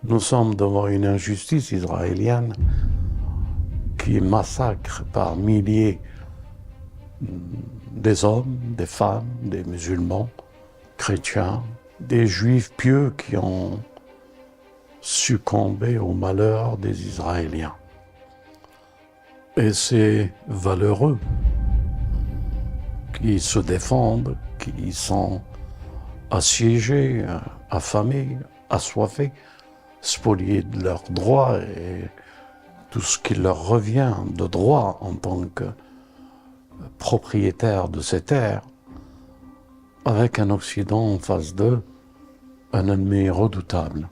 Nous sommes devant une injustice israélienne qui massacre par milliers des hommes, des femmes, des musulmans, chrétiens, des juifs pieux qui ont succombé au malheur des Israéliens. Et ces valeureux qui se défendent, qui sont assiégés, affamés, assoiffés, spoliés de leurs droits et tout ce qui leur revient de droit en tant que propriétaires de ces terres, avec un Occident en face d'eux, un ennemi redoutable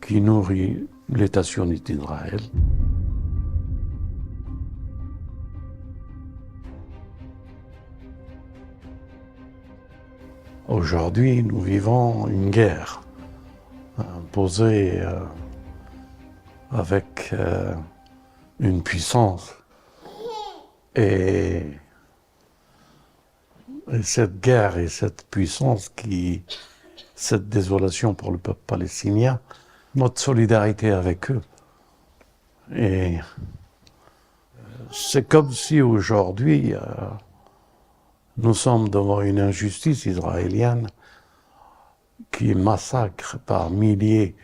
qui nourrit l'État sioniste d'Israël. Aujourd'hui, nous vivons une guerre imposée avec une puissance et cette guerre et cette puissance cette désolation pour le peuple palestinien, notre solidarité avec eux. Et c'est comme si aujourd'hui, nous sommes devant une injustice israélienne qui massacre par milliers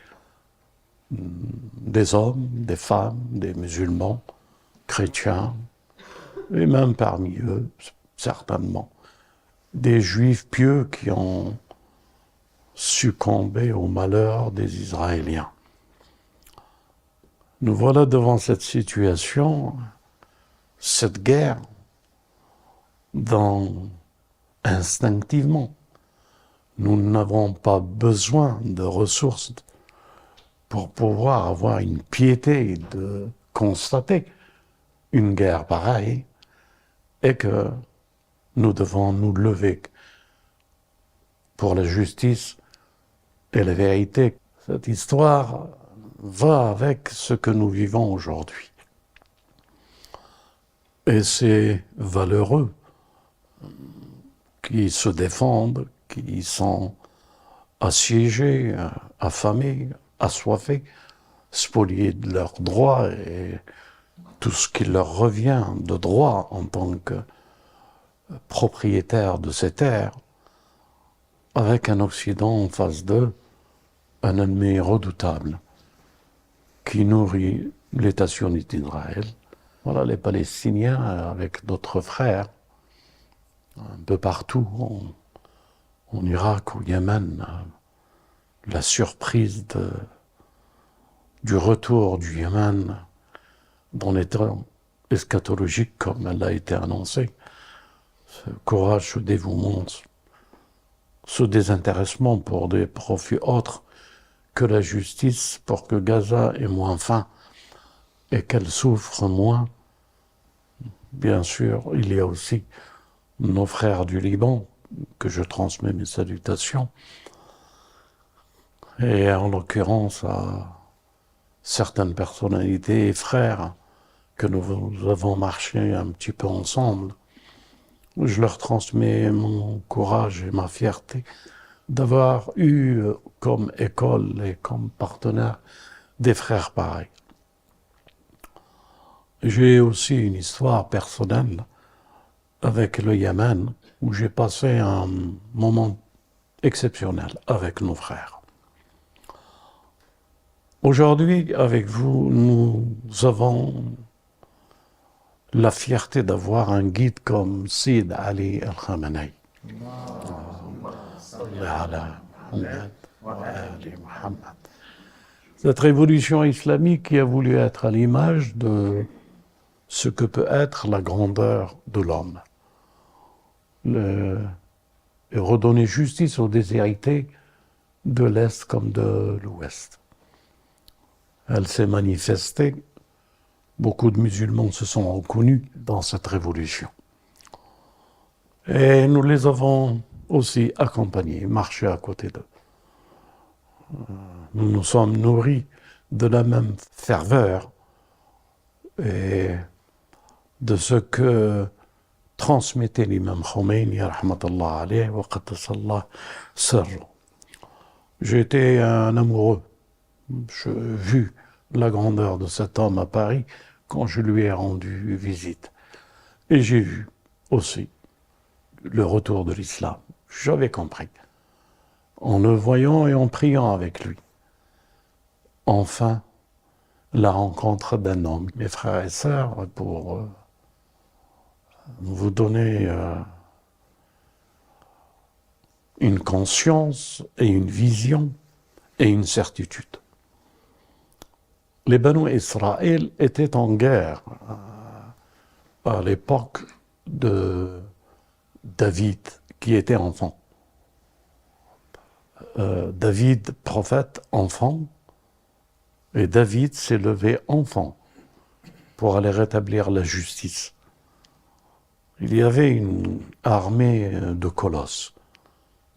des hommes, des femmes, des musulmans, chrétiens, et même parmi eux, certainement, des juifs pieux qui ont succombé au malheur des Israéliens. Nous voilà devant cette situation, cette guerre, dont instinctivement, nous n'avons pas besoin de ressources pour pouvoir avoir une piété de constater une guerre pareille et que nous devons nous lever pour la justice et la vérité. Cette histoire va avec ce que nous vivons aujourd'hui. Et ces valeureux qui se défendent, qui sont assiégés, affamés, assoiffés, spoliés de leurs droits et tout ce qui leur revient de droit en tant que propriétaires de ces terres, avec un Occident en face d'eux, un ennemi redoutable qui nourrit l'État sioniste d'Israël. Voilà, les Palestiniens, avec d'autres frères, un peu partout, en Irak, au Yémen, la surprise du retour du Yémen dans les temps eschatologiques comme elle a été annoncée, ce courage, ce dévouement, ce désintéressement pour des profits autres que la justice, pour que Gaza ait moins faim et qu'elle souffre moins. Bien sûr, il y a aussi nos frères du Liban, que je transmets mes salutations, et en l'occurrence à certaines personnalités et frères que nous avons marché un petit peu ensemble. Je leur transmets mon courage et ma fierté d'avoir eu comme école et comme partenaire des frères pareils. J'ai aussi une histoire personnelle avec le Yémen, où j'ai passé un moment exceptionnel avec nos frères. Aujourd'hui, avec vous, nous avons la fierté d'avoir un guide comme Sid Ali Al-Khamenei. Cette révolution islamique qui a voulu être à l'image de ce que peut être la grandeur de l'homme. Et redonner justice aux déshérités de l'Est comme de l'Ouest. Elle s'est manifestée, beaucoup de musulmans se sont reconnus dans cette révolution. Et nous les avons aussi accompagnés, marchés à côté d'eux. Nous nous sommes nourris de la même ferveur et de ce que transmettait l'imam Khomeini, rahmatullah alayhi, wa qaddasallah sirru. J'étais un amoureux J'ai vu la grandeur de cet homme à Paris quand je lui ai rendu visite. Et j'ai vu aussi le retour de l'islam. J'avais compris. En le voyant et en priant avec lui. Enfin, la rencontre d'un homme. Mes frères et sœurs, pour vous donner une conscience et une vision et une certitude. Les Banu Israël étaient en guerre à l'époque de David, qui était enfant. David, prophète, enfant, et David s'est levé enfant pour aller rétablir la justice. Il y avait une armée de colosses,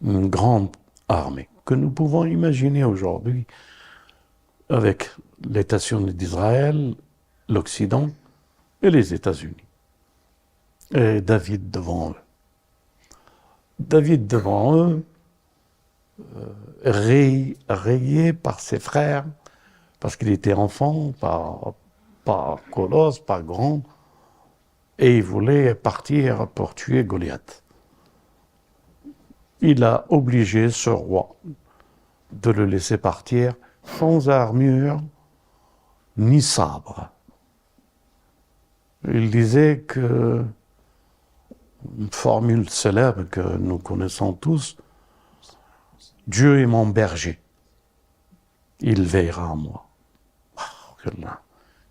une grande armée, que nous pouvons imaginer aujourd'hui avec l'État-sion d'Israël, l'Occident et les États-Unis. Et David devant eux. David devant eux, rayé par ses frères, parce qu'il était enfant, pas colosse, pas grand, et il voulait partir pour tuer Goliath. Il a obligé ce roi de le laisser partir sans armure ni sabre. Il disait que, une formule célèbre que nous connaissons tous, Dieu est mon berger, il veillera à moi. Oh,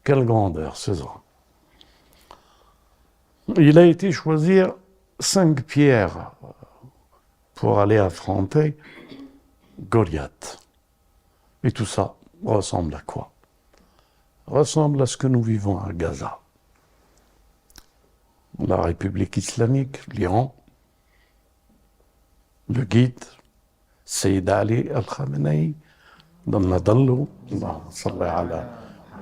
quelle grandeur, ce homme. Il a été choisir 5 pierres pour aller affronter Goliath. Et tout ça ressemble à quoi? Ressemble à ce que nous vivons à Gaza. La République islamique, l'Iran, le guide, Sayyid Ali al-Khamenei, Damna Dallu, Allahumma salli ala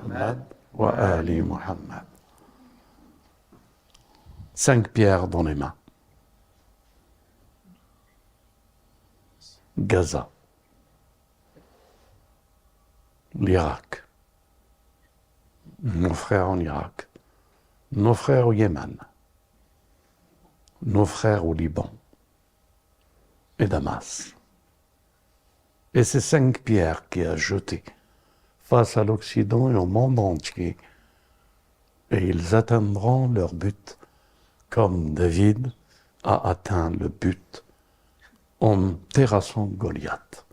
Muhammad wa ali Muhammad. 5 pierres dans les mains. Gaza, l'Irak, nos frères en Irak, nos frères au Yémen, nos frères au Liban et Damas. Et ces 5 pierres qu'il a jetées face à l'Occident et au monde entier, et ils atteindront leur but comme David a atteint le but en terrassant Goliath.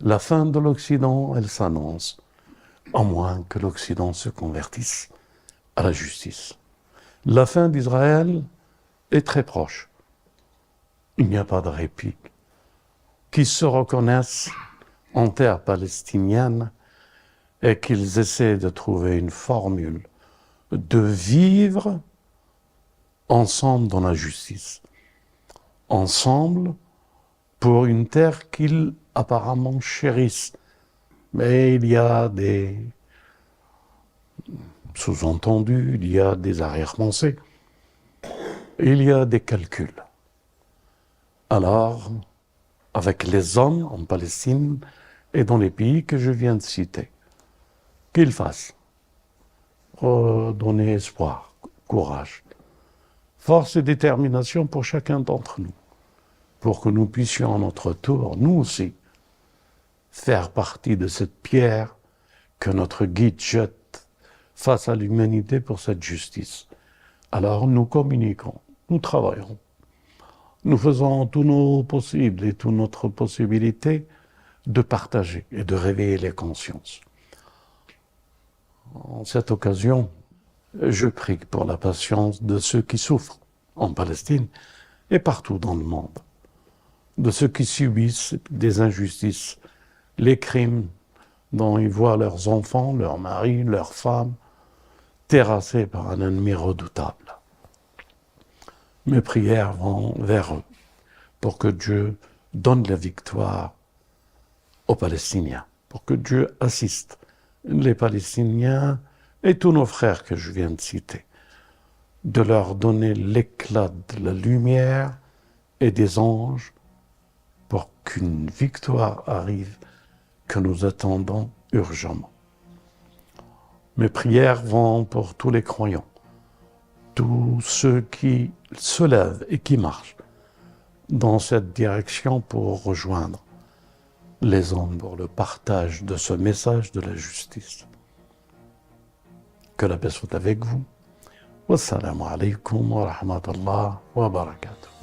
La fin de l'Occident, elle s'annonce, à moins que l'Occident se convertisse à la justice. La fin d'Israël est très proche. Il n'y a pas de répit. Qu'ils se reconnaissent en terre palestinienne et qu'ils essaient de trouver une formule de vivre ensemble dans la justice. Ensemble pour une terre qu'ils apparemment chérissent. Mais il y a des sous-entendus, il y a des arrière-pensées, il y a des calculs. Alors, avec les hommes en Palestine et dans les pays que je viens de citer, qu'ils fassent, donner espoir, courage, force et détermination pour chacun d'entre nous, pour que nous puissions à notre tour, nous aussi, faire partie de cette pierre que notre guide jette face à l'humanité pour cette justice. Alors nous communiquons, nous travaillons, nous faisons tout nos possibles et toute notre possibilité de partager et de réveiller les consciences. En cette occasion, je prie pour la patience de ceux qui souffrent en Palestine et partout dans le monde, de ceux qui subissent des injustices, les crimes dont ils voient leurs enfants, leurs maris, leurs femmes terrassés par un ennemi redoutable. Mes prières vont vers eux pour que Dieu donne la victoire aux Palestiniens, pour que Dieu assiste les Palestiniens et tous nos frères que je viens de citer, de leur donner l'éclat de la lumière et des anges pour qu'une victoire arrive que nous attendons urgemment. Mes prières vont pour tous les croyants, tous ceux qui se lèvent et qui marchent dans cette direction pour rejoindre les hommes pour le partage de ce message de la justice. Que la paix soit avec vous. Wassalamu alaikum wa rahmatullah wa barakatuh.